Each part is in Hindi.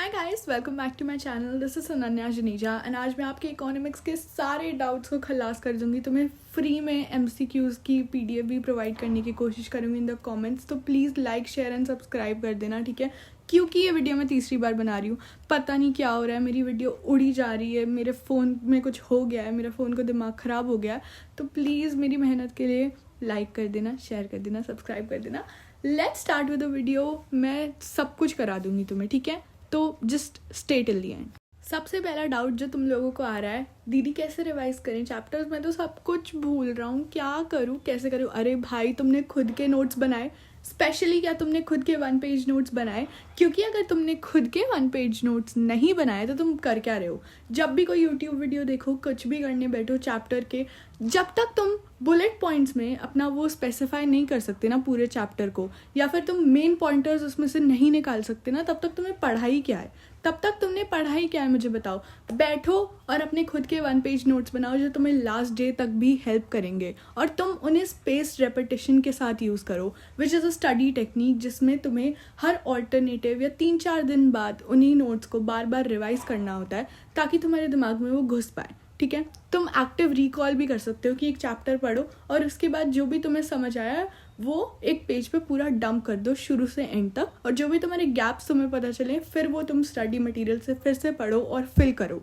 Hi guys, welcome back to my channel. This is Ananya Janeja and आज मैं आपके इकोनॉमिक्स के सारे डाउट्स को खलास कर दूंगी। तुम्हें फ्री में एमसीक्यूज़ की पीडीएफ भी प्रोवाइड करने की कोशिश करूंगी इन द कमेंट्स। तो please like share and subscribe कर देना, ठीक है। क्योंकि ये वीडियो मैं तीसरी बार बना रही हूँ, पता नहीं क्या हो रहा है, मेरी वीडियो उड़ी जा रही है, मेरे फ़ोन में कुछ हो गया है, मेरे फ़ोन का दिमाग ख़राब हो गया है। तो प्लीज़ मेरी मेहनत के लिए लाइक कर देना, शेयर कर देना, सब्सक्राइब कर देना। Let's start with the video. मैं सब कुछ करा दूंगी तुम्हें, ठीक है। तो just stay till the end. सबसे पहला डाउट जो तुम लोगों को आ रहा है, दीदी कैसे रिवाइज करें चैप्टर्स, मैं तो सब कुछ भूल रहा हूँ, क्या करूँ, कैसे करूँ। अरे भाई, तुमने खुद के नोट्स बनाए, स्पेशली क्या तुमने खुद के 1 पेज नोट्स बनाए? क्योंकि अगर तुमने खुद के 1 पेज नोट्स नहीं बनाए तो तुम कर क्या रहे हो? जब भी कोई यूट्यूब वीडियो देखो, कुछ भी करने बैठो चैप्टर के, जब तक तुम बुलेट पॉइंट्स में अपना वो स्पेसिफाई नहीं कर सकते ना पूरे चैप्टर को, या फिर तुम मेन पॉइंटर्स उसमें से नहीं निकाल सकते ना, तब तक तुम्हें पढ़ाई क्या है? तब तक तुमने पढ़ाई क्या है, मुझे बताओ। बैठो और अपने खुद के 1 पेज नोट्स बनाओ जो तुम्हें लास्ट डे तक भी हेल्प करेंगे, और तुम उन्हें स्पेस्ड रेपिटेशन के साथ यूज़ करो, which is a study technique, जिसमें तुम्हें हर ऑल्टरनेटिव या 3-4 दिन बाद उन्हीं नोट्स को बार बार रिवाइज करना होता है ताकि तुम्हारे दिमाग में वो घुस पाए, ठीक है। तुम एक्टिव रिकॉल भी कर सकते हो कि एक चैप्टर पढ़ो और उसके बाद जो भी तुम्हें समझ आया वो एक पेज पे पूरा डंप कर दो शुरू से एंड तक, और जो भी तुम्हारे गैप्स तुम्हें पता चले फिर वो तुम स्टडी मटेरियल से फिर से पढ़ो और फिल करो।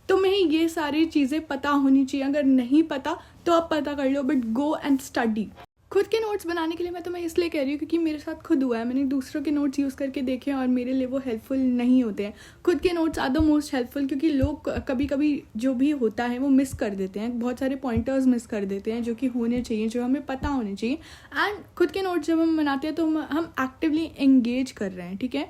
तुम्हें ये सारी चीज़ें पता होनी चाहिए। अगर नहीं पता तो आप पता कर लो, बट गो एंड स्टडी। खुद के नोट्स बनाने के लिए मैं तुम्हें इसलिए कह रही हूँ क्योंकि मेरे साथ खुद हुआ है। मैंने दूसरों के नोट्स यूज़ करके देखे हैं और मेरे लिए वो हेल्पफुल नहीं होते हैं। खुद के notes are the most helpful, क्योंकि लोग कभी कभी जो भी होता है वो मिस कर देते हैं, बहुत सारे पॉइंटर्स मिस कर देते हैं जो कि होने चाहिए, जो हमें पता होने चाहिए। एंड खुद के नोट्स जब हम बनाते हैं तो हम एक्टिवली एंगेज कर रहे हैं, ठीक है।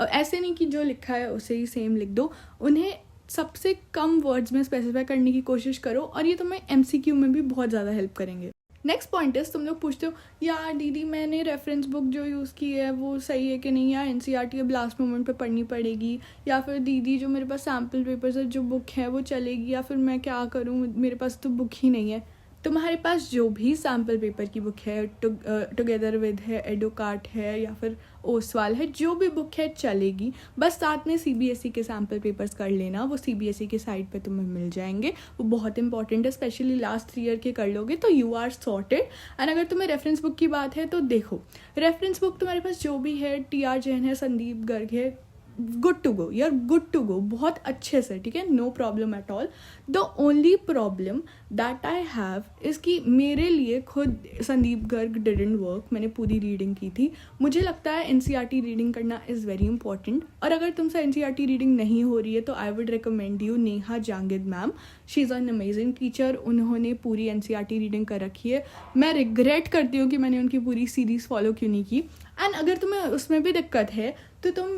ऐसे नहीं कि जो लिखा है उसे ही सेम लिख दो, उन्हें सबसे कम वर्ड्स में स्पेसिफाई करने की कोशिश करो, और ये तुम्हें एमसीक्यू में भी बहुत ज़्यादा हेल्प करेंगे। नेक्स्ट पॉइंट इज, तुम लोग पूछते हो यार दीदी मैंने रेफरेंस बुक जो यूज़ की है वो सही है कि नहीं, या एनसीईआरटी अब लास्ट मोमेंट पे पढ़नी पड़ेगी, या फिर दीदी जो मेरे पास सैम्पल पेपर्स है जो बुक है वो चलेगी, या फिर मैं क्या करूँ, मेरे पास तो बुक ही नहीं है। तुम्हारे पास जो भी सैम्पल पेपर की बुक है, टुगेदर विद है, एडोकार्ट है, या फिर ओसवाल है, जो भी बुक है चलेगी। बस साथ में सीबीएसई के सैम्पल पेपर्स कर लेना, वो सीबीएसई के साइट पे तुम्हें मिल जाएंगे, वो बहुत इंपॉर्टेंट है। स्पेशली लास्ट 3 ईयर के कर लोगे तो यू आर सॉर्टेड। एंड अगर तुम्हें रेफरेंस बुक की बात है तो देखो, रेफरेंस बुक तुम्हारे पास जो भी है, टीआर जैन है, संदीप गर्ग है, good to go, you are good to go, बहुत अच्छे से, ठीक है, no problem at all. The only problem that I have is कि मेरे लिए खुद संदीप गर्ग डिडंट वर्क। मैंने पूरी रीडिंग की थी, मुझे लगता है एनसीईआरटी रीडिंग करना इज़ वेरी इंपॉर्टेंट। और अगर तुमसे एनसीईआरटी रीडिंग नहीं हो रही है तो I would recommend you Neha Jangid ma'am. She is an amazing teacher, उन्होंने पूरी एनसीईआरटी रीडिंग कर रखी है। मैं रिग्रेट करती हूँ कि मैंने उनकी पूरी सीरीज़ फॉलो क्यों नहीं की। एंड अगर तुम्हें उसमें भी दिक्कत है तो तुम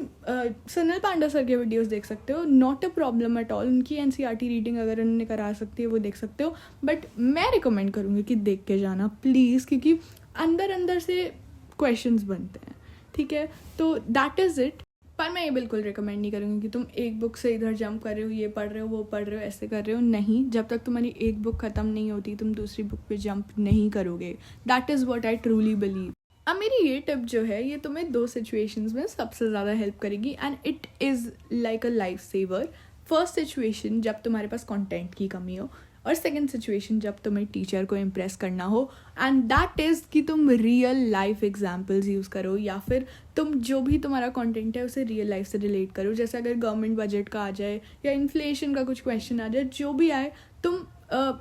सुनील पांडा सर के वीडियोस देख सकते हो, not a problem at all. उनकी एनसीईआरटी रीडिंग अगर उन्होंने करा सकती है वो देख सकते हो, बट मैं रिकमेंड करूँगी कि देख के जाना प्लीज़, क्योंकि अंदर अंदर से क्वेश्चंस बनते हैं, ठीक है। तो दैट इज़ इट। पर मैं ये बिल्कुल रिकमेंड नहीं करूँगी कि तुम एक बुक से इधर जंप कर रहे हो, ये पढ़ रहे हो, वो पढ़ रहे हो, ऐसे कर रहे हो। नहीं, जब तक तुम्हारी एक बुक ख़त्म नहीं होती तुम दूसरी बुक पे जंप नहीं करोगे। That is what I truly believe. अब मेरी ये टिप जो है ये तुम्हें 2 सिचुएशंस में सबसे ज़्यादा हेल्प करेगी, and it is like a life saver. First situation जब तुम्हारे पास कंटेंट की कमी हो, और सेकंड सिचुएशन जब तुम्हें टीचर को इम्प्रेस करना हो, एंड दैट इज़ कि तुम रियल लाइफ एग्जाम्पल्स यूज़ करो, या फिर तुम जो भी तुम्हारा कंटेंट है उसे रियल लाइफ से रिलेट करो। जैसे अगर गवर्नमेंट बजट का आ जाए या इन्फ्लेशन का कुछ क्वेश्चन आ जाए, जो भी आए, तुम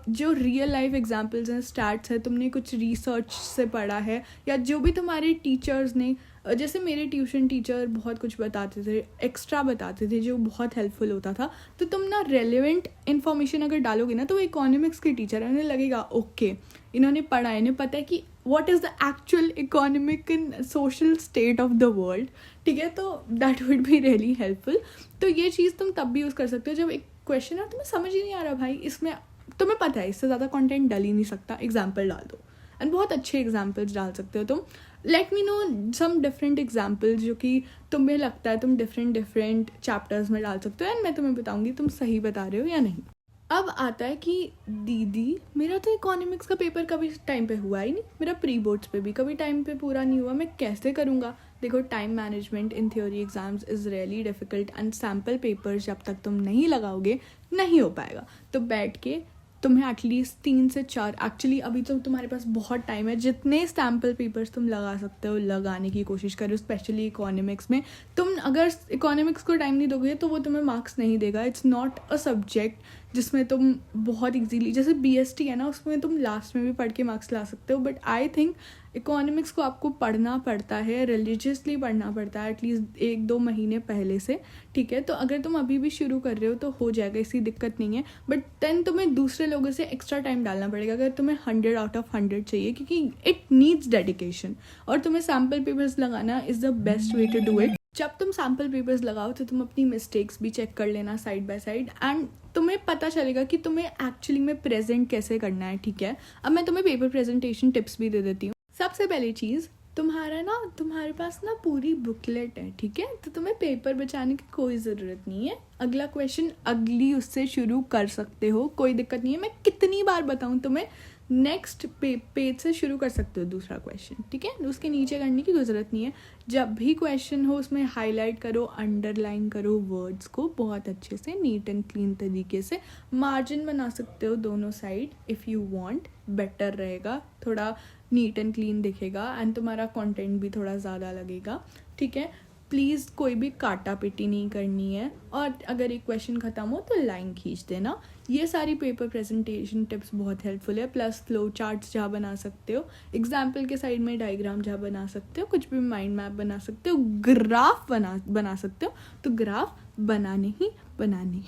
जो रियल लाइफ एग्जाम्पल्स हैं, स्टैट्स है, तुमने कुछ रिसर्च से पढ़ा है, या जो भी तुम्हारे टीचर्स ने, जैसे मेरे ट्यूशन टीचर बहुत कुछ बताते थे, एक्स्ट्रा बताते थे जो बहुत हेल्पफुल होता था। तो तुम ना रेलेवेंट इन्फॉर्मेशन अगर डालोगे ना, तो वो इकोनॉमिक्स के टीचर है, उन्हें लगेगा ओके इन्होंने पढ़ा है, इन्हें पता है कि what is the actual economic and social state of the world, ठीक है। तो that would be really helpful. तो ये चीज़ तुम तब भी यूज़ कर सकते हो जब एक क्वेश्चन है तुम्हें समझ ही नहीं आ रहा, भाई इसमें तुम्हें पता है इससे ज़्यादा कंटेंट डल ही नहीं सकता, एग्जाम्पल डाल दो। एंड बहुत अच्छे एग्जाम्पल्स डाल सकते हो तुम। Let me know some different examples जो कि तुम्हें लगता है तुम डिफरेंट चैप्टर्स में डाल सकते हो, एंड मैं तुम्हें बताऊंगी तुम सही बता रहे हो या नहीं। अब आता है कि दीदी मेरा तो इकोनॉमिक्स का पेपर कभी टाइम पे हुआ ही नहीं, मेरा प्री बोर्ड्स पे भी कभी टाइम पे पूरा नहीं हुआ, मैं कैसे करूँगा। देखो, time management in theory exams is really difficult and sample papers जब तक तुम नहीं लगाओगे नहीं हो पाएगा. तो बैठ के तुम्हें एटलीस्ट 3 से 4, एक्चुअली अभी तो तुम्हारे पास बहुत टाइम है, जितने सैम्पल पेपर्स तुम लगा सकते हो लगाने की कोशिश करो. स्पेशली इकोनॉमिक्स में तुम अगर इकोनॉमिक्स को टाइम नहीं दोगे तो वो तुम्हें मार्क्स नहीं देगा. इट्स नॉट अ सब्जेक्ट जिसमें तुम बहुत इजीली, जैसे BST है ना, उसमें तुम लास्ट में भी पढ़ के मार्क्स ला सकते हो. बट आई थिंक इकोनॉमिक्स को आपको पढ़ना पड़ता है, रिलीजियसली पढ़ना पड़ता है एटलीस्ट 1-2 महीने पहले से. ठीक है, तो अगर तुम अभी भी शुरू कर रहे हो तो हो जाएगा, इसी दिक्कत नहीं है. बट देन तुम्हें दूसरे लोगों से एक्स्ट्रा टाइम डालना पड़ेगा अगर तुम्हें 100 आउट ऑफ 100 चाहिए, क्योंकि इट नीड्स डेडिकेशन. और तुम्हें सैम्पल पेपर्स लगाना is the best way to do it. जब तुम सैम्पल पेपर्स लगाओ तो तुम अपनी मिस्टेक्स भी चेक कर लेना साइड बाय साइड, एंड तुम्हें पता चलेगा कि तुम्हें एक्चुअली में प्रेजेंट कैसे करना है. ठीक है, अब मैं तुम्हें पेपर प्रेजेंटेशन टिप्स भी दे देती हूँ. सबसे पहली चीज़, तुम्हारे पास ना पूरी बुकलेट है. ठीक है, तो तुम्हें पेपर बचाने की कोई ज़रूरत नहीं है. अगला क्वेश्चन अगली उससे शुरू कर सकते हो, कोई दिक्कत नहीं है. मैं कितनी बार बताऊँ तुम्हें, नेक्स्ट पेज से शुरू कर सकते हो दूसरा क्वेश्चन. ठीक है, उसके नीचे करने की कोई ज़रूरत नहीं है. जब भी क्वेश्चन हो उसमें हाईलाइट करो, अंडरलाइन करो वर्ड्स को बहुत अच्छे से, नीट एंड क्लीन तरीके से. मार्जिन बना सकते हो दोनों side if you want, better रहेगा, थोड़ा नीट एंड क्लीन दिखेगा एंड तुम्हारा कंटेंट भी थोड़ा ज़्यादा लगेगा. ठीक है, प्लीज़ कोई भी काटा पिटी नहीं करनी है, और अगर एक क्वेश्चन ख़त्म हो तो लाइन खींच देना. ये सारी पेपर प्रेजेंटेशन टिप्स बहुत हेल्पफुल है. प्लस फ्लो चार्ट्स जहाँ बना सकते हो, एग्जाम्पल के साइड में डायग्राम जहाँ बना सकते हो, कुछ भी माइंड मैप बना सकते हो, ग्राफ बना सकते हो. तो ग्राफ बनाने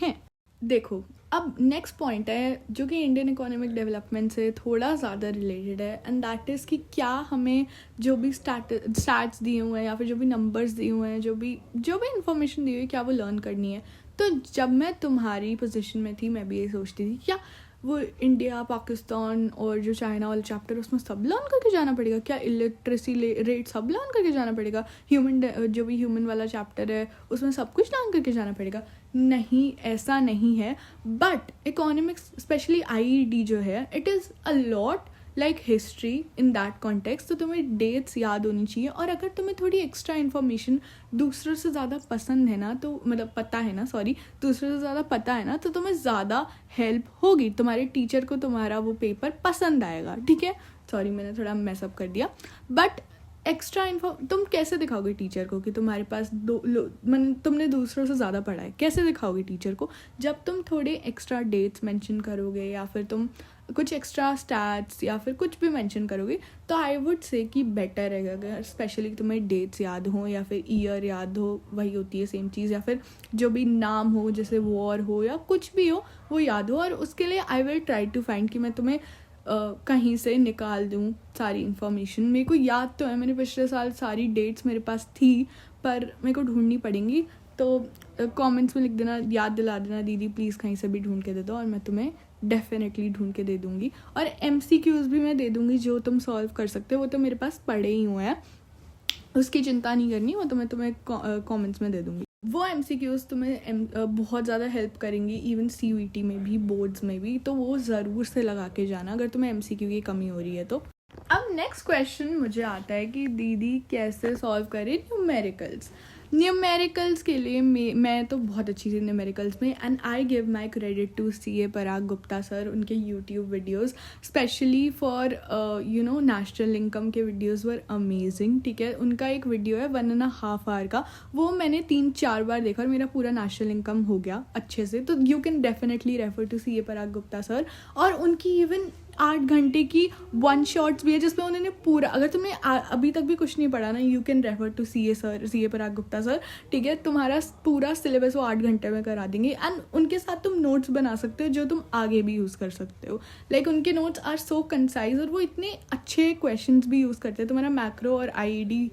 हैं. देखो, अब नेक्स्ट पॉइंट है जो कि इंडियन इकोनॉमिक डेवलपमेंट से थोड़ा ज़्यादा रिलेटेड है, एंड दैट इज़ कि क्या हमें जो भी स्टैट्स दिए हुए हैं या फिर जो भी नंबर्स दिए हुए हैं, जो भी इंफॉर्मेशन दी हुई है, क्या वो लर्न करनी है. तो जब मैं तुम्हारी पोजीशन में थी मैं भी ये सोचती थी, क्या वो इंडिया, पाकिस्तान और जो चाइना वाला चैप्टर उसमें सब लर्न करके जाना पड़ेगा, क्या इलेक्ट्रिसिटी रेट सब लर्न करके जाना पड़ेगा, जो भी ह्यूमन वाला चैप्टर है उसमें सब कुछ लर्न करके जाना पड़ेगा. नहीं, ऐसा नहीं है. बट इकोनॉमिक्स स्पेशली IED जो है, it is a lot like history in that context. तो तुम्हें डेट्स याद होनी चाहिए, और अगर तुम्हें थोड़ी एक्स्ट्रा इन्फॉर्मेशन दूसरों से ज़्यादा पसंद है ना, तो मतलब दूसरों से ज़्यादा पता है ना, तो तुम्हें ज़्यादा हेल्प होगी. तुम्हारे टीचर को तुम्हारा वो पेपर पसंद आएगा. ठीक है, सॉरी मैंने थोड़ा मैसअप कर दिया. बट एक्स्ट्रा तुम कैसे दिखाओगे टीचर को कि तुम्हारे पास तुमने दूसरों से ज़्यादा पढ़ा है? कैसे दिखाओगे टीचर को? जब तुम थोड़े एक्स्ट्रा डेट्स मेंशन करोगे, या फिर तुम कुछ एक्स्ट्रा स्टैट्स या फिर कुछ भी मेंशन करोगे, तो आई वुड से कि बेटर है. अगर स्पेशली तुम्हें डेट्स याद हो या फिर ईयर याद हो, वही होती है सेम चीज़, या फिर जो भी नाम हो, जैसे वॉर हो या कुछ भी हो, वो याद हो. और उसके लिए I will try to find कि मैं तुम्हें कहीं से निकाल दूँ सारी इन्फॉर्मेशन. मेरे को याद तो है, मैंने पिछले साल सारी डेट्स मेरे पास थी, पर मेरे को ढूंढनी पड़ेंगी. तो कमेंट्स में लिख देना, याद दिला देना, दीदी प्लीज़ कहीं से भी ढूंढ के दे दो, और मैं तुम्हें डेफिनेटली ढूंढ के दे दूँगी. और MCQs भी मैं दे दूँगी जो तुम सॉल्व कर सकते हो. वो तो मेरे पास पड़े ही हुए हैं, उसकी चिंता नहीं करनी. वो तो मैं तुम्हें कमेंट्स में दे दूँगी. वो MCQs तुम्हें बहुत ज़्यादा हेल्प करेंगी, इवन CUET में भी, बोर्ड्स में भी. तो वो ज़रूर से लगा के जाना अगर तुम्हें MCQ की कमी हो रही है तो. अब नेक्स्ट क्वेश्चन मुझे आता है कि दीदी कैसे सॉल्व करें न्यूमेरिकल्स के लिए. मैं तो बहुत अच्छी थी न्यूमेरिकल्स में, and I give my credit to CA Parag Gupta sir. उनके YouTube videos specially for national income के वीडियोज़ वर अमेजिंग. ठीक है, उनका एक वीडियो है 1.5 आवर का, वो मैंने 3-4 बार देखा और मेरा पूरा नेशनल इनकम हो गया अच्छे से. तो you can definitely refer to CA Parag Gupta sir. और उनकी इवन 8 घंटे की 1 शॉट्स भी है जिसमें उन्होंने पूरा, अगर तुमने अभी तक भी कुछ नहीं पढ़ा ना, you can refer to CA Parag Gupta sir. ठीक है, तुम्हारा पूरा सिलेबस वो 8 घंटे में करा देंगे, एंड उनके साथ तुम नोट्स बना सकते हो जो तुम आगे भी यूज़ कर सकते हो. लाइक उनके नोट्स आर सो कंसाइज, और वो इतने अच्छे क्वेश्चंस भी यूज़ करते हैं. तुम्हारा मैक्रो और IED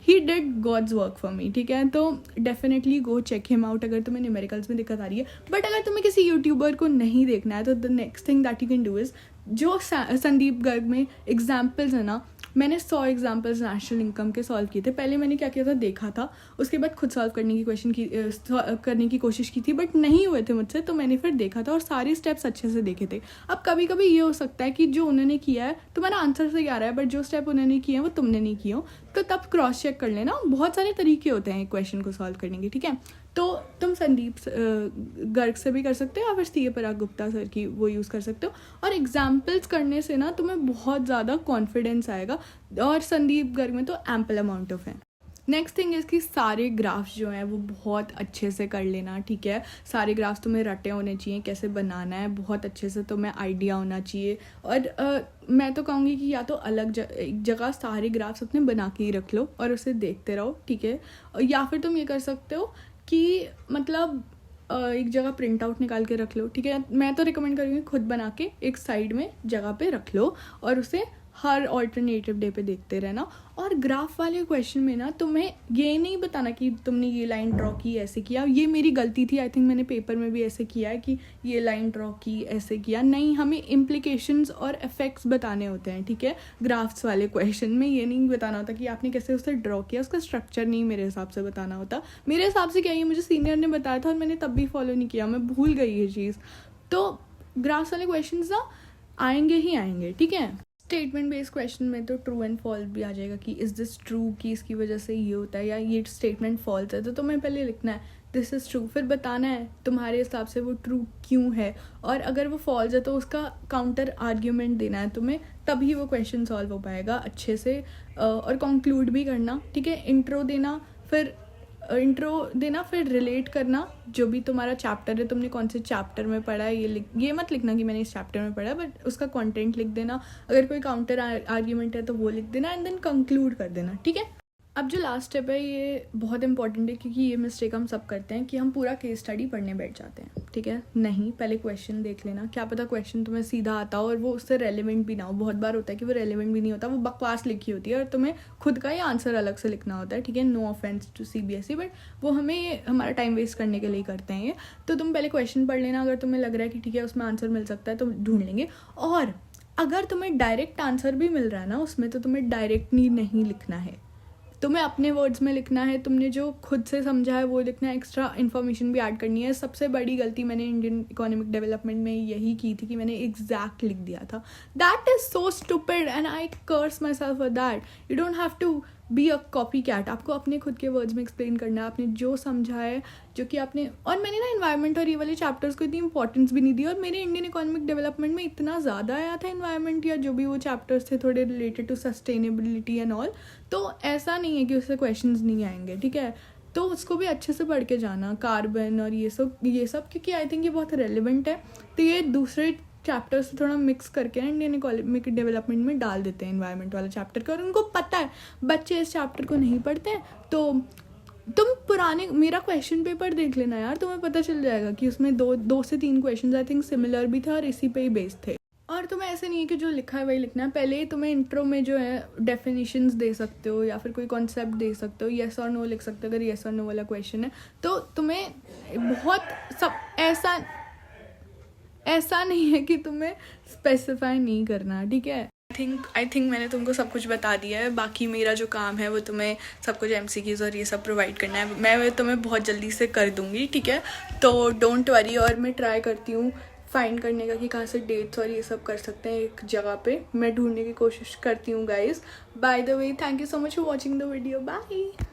he did God's work for me. ठीक है, तो definitely go check him out अगर तुम्हें न्यूमेरिकल्स में दिक्कत आ रही है. बट अगर तुम्हें किसी यूट्यूबर को नहीं देखना है तो the next thing that you can do is, जो संदीप गर्ग में एग्जाम्पल्स है ना, मैंने 100 एग्जाम्पल्स नेशनल इनकम के सॉल्व किए थे। पहले मैंने क्या किया था, देखा था, उसके बाद खुद सॉल्व करने की कोशिश की थी, बट नहीं हुए थे मुझसे, तो मैंने फिर देखा था और सारे स्टेप्स अच्छे से देखे थे। अब कभी कभी ये हो सकता है कि जो उन्होंने किया है तुम्हारा आंसर सही आ रहा है, बट जो स्टेप उन्होंने किए हैं वो तुमने नहीं किए हो, तो तब क्रॉस चेक कर लेना। बहुत सारे तरीके होते हैं क्वेश्चन को सॉल्व करने के, ठीक है। तो तुम संदीप गर्ग से भी कर सकते हो या फिर सी ए पराग गुप्ता सर की वो यूज़ कर सकते हो। और एग्जाम्पल्स करने से ना तुम्हें बहुत ज़्यादा कॉन्फिडेंस आएगा, और संदीप गर्ग में तो एम्पल अमाउंट ऑफ है। नेक्स्ट थिंग इसकी सारे ग्राफ्स जो हैं वो बहुत अच्छे से कर लेना, ठीक है। सारे ग्राफ्स तुम्हें रटे होने चाहिए, कैसे बनाना है बहुत अच्छे से तुम्हें आइडिया होना चाहिए। और मैं तो कहूँगी कि या तो एक जगह सारे ग्राफ्स अपने बना के ही रख लो और उसे देखते रहो, ठीक है। या फिर तुम ये कर सकते हो कि मतलब एक जगह प्रिंट आउट निकाल के रख लो, ठीक है। मैं तो रिकमेंड करूँगी खुद बना के एक साइड में जगह पे रख लो और उसे हर ऑल्टरनेटिव डे पे देखते रहना। और ग्राफ वाले क्वेश्चन में ना तुम्हें ये नहीं बताना कि तुमने ये लाइन ड्रॉ की ऐसे किया, ये मेरी गलती थी, आई थिंक मैंने पेपर में भी ऐसे किया है कि ये लाइन ड्रॉ की ऐसे किया। नहीं, हमें इम्प्लीकेशंस और इफेक्ट्स बताने होते हैं, ठीक है। ग्राफ्स वाले क्वेश्चन में ये नहीं बताना होता कि आपने कैसे उसे ड्रॉ किया, उसका स्ट्रक्चर नहीं मेरे हिसाब से बताना होता। मेरे हिसाब से क्या, ये मुझे सीनियर ने बताया था और मैंने तब भी फॉलो नहीं किया, मैं भूल गई ये चीज़। तो ग्राफ्स वाले क्वेश्चन ना आएंगे ही आएंगे, ठीक है। स्टेटमेंट बेस्ड क्वेश्चन में तो ट्रू एंड फॉल्स भी आ जाएगा कि इज़ दिस ट्रू, कि इसकी वजह से ये होता है, या ये स्टेटमेंट फॉल्स है, तो तुम्हें पहले लिखना है दिस इज़ ट्रू, फिर बताना है तुम्हारे हिसाब से वो ट्रू क्यों है, और अगर वो फॉल्स है तो उसका काउंटर आर्ग्यूमेंट देना है तुम्हें, तभी वो क्वेश्चन सॉल्व हो पाएगा अच्छे से। और कंक्लूड भी करना, ठीक है। इंट्रो देना, फिर रिलेट करना जो भी तुम्हारा चैप्टर है, तुमने कौन से चैप्टर में पढ़ा है, ये मत लिखना कि मैंने इस चैप्टर में पढ़ा है, बट उसका कंटेंट लिख देना। अगर कोई काउंटर आर्ग्यूमेंट है तो वो लिख देना एंड देन कंक्लूड कर देना, ठीक है। अब जो लास्ट स्टेप है ये बहुत इंपॉर्टेंट है, क्योंकि ये मिस्टेक हम सब करते हैं कि हम पूरा केस स्टडी पढ़ने बैठ जाते हैं, ठीक है। नहीं, पहले क्वेश्चन देख लेना, क्या पता क्वेश्चन तुम्हें सीधा आता हो और वो उससे रेलेवेंट भी ना हो। बहुत बार होता है कि वो रेलेवेंट भी नहीं होता, वो बकवास लिखी होती है और तुम्हें खुद का ही आंसर अलग से लिखना होता है, ठीक है। No offence to CBSE, but वो हमें हमारा टाइम वेस्ट करने के लिए करते हैं ये। तो तुम पहले क्वेश्चन पढ़ लेना, अगर तुम्हें लग रहा है कि ठीक है उसमें आंसर मिल सकता है तो ढूंढ लेंगे। और अगर तुम्हें डायरेक्ट आंसर भी मिल रहा है ना उसमें, तो तुम्हें डायरेक्टली नहीं लिखना है, तुम्हें अपने वर्ड्स में लिखना है, तुमने जो खुद से समझा है वो लिखना है, एक्स्ट्रा इन्फॉर्मेशन भी ऐड करनी है। सबसे बड़ी गलती मैंने इंडियन इकोनॉमिक डेवलपमेंट में यही की थी कि मैंने एग्जैक्ट लिख दिया था। That is so stupid and I curse myself for that. You don't have to be a copy cat, आपको अपने खुद के वर्ड्स में एक्सप्लेन करना है, आपने जो समझा है, जो कि आपने। और मैंने ना इन्वायरमेंट और ये वाले चैप्टर्स को इतनी इंपॉर्टेंस भी नहीं दी, और मेरे इंडियन इकोनॉमिक डेवलपमेंट में इतना ज़्यादा आया था इन्वायरमेंट या जो भी वो चैप्टर्स थे थोड़े related to sustainability and all, तो ऐसा नहीं है कि उससे क्वेश्चंस नहीं आएंगे, ठीक है। तो उसको भी अच्छे से पढ़ के जाना, कार्बन और ये सब, क्योंकि आई थिंक ये बहुत रेलिवेंट है। तो ये दूसरे चैप्टर से थोड़ा मिक्स करके ना इंडियन इकोनॉमिक डेवलपमेंट में डाल देते हैं इन्वायरमेंट वाला चैप्टर का, और उनको पता है बच्चे इस चैप्टर को नहीं पढ़ते हैं। तो तुम मेरा क्वेश्चन पेपर देख लेना यार, तुम्हें पता चल जाएगा कि उसमें दो से तीन क्वेश्चन आई थिंक सिमिलर भी थे और इसी पे ही बेस्ड थे। और तुम्हें ऐसे नहीं है कि जो लिखा है वही लिखना है, पहले तुम्हें इंट्रो में जो है डेफिनेशंस दे सकते हो या फिर कोई कॉन्सेप्ट दे सकते हो, येस और नो लिख सकते हो अगर येस और नो वाला क्वेश्चन है। तो तुम्हें बहुत सब ऐसा नहीं है कि तुम्हें स्पेसिफाई नहीं करना, ठीक है। आई थिंक मैंने तुमको सब कुछ बता दिया है। बाकी मेरा जो काम है वो तुम्हें सब कुछ MCQs और ये सब प्रोवाइड करना है, मैं तुम्हें बहुत जल्दी से कर दूँगी, ठीक है। तो डोंट वरी। और मैं ट्राई करती हूँ फाइंड करने का कि कहाँ से डेट्स और ये सब कर सकते हैं एक जगह पे, मैं ढूंढने की कोशिश करती हूँ guys. By the way, thank you so much for watching the video, bye.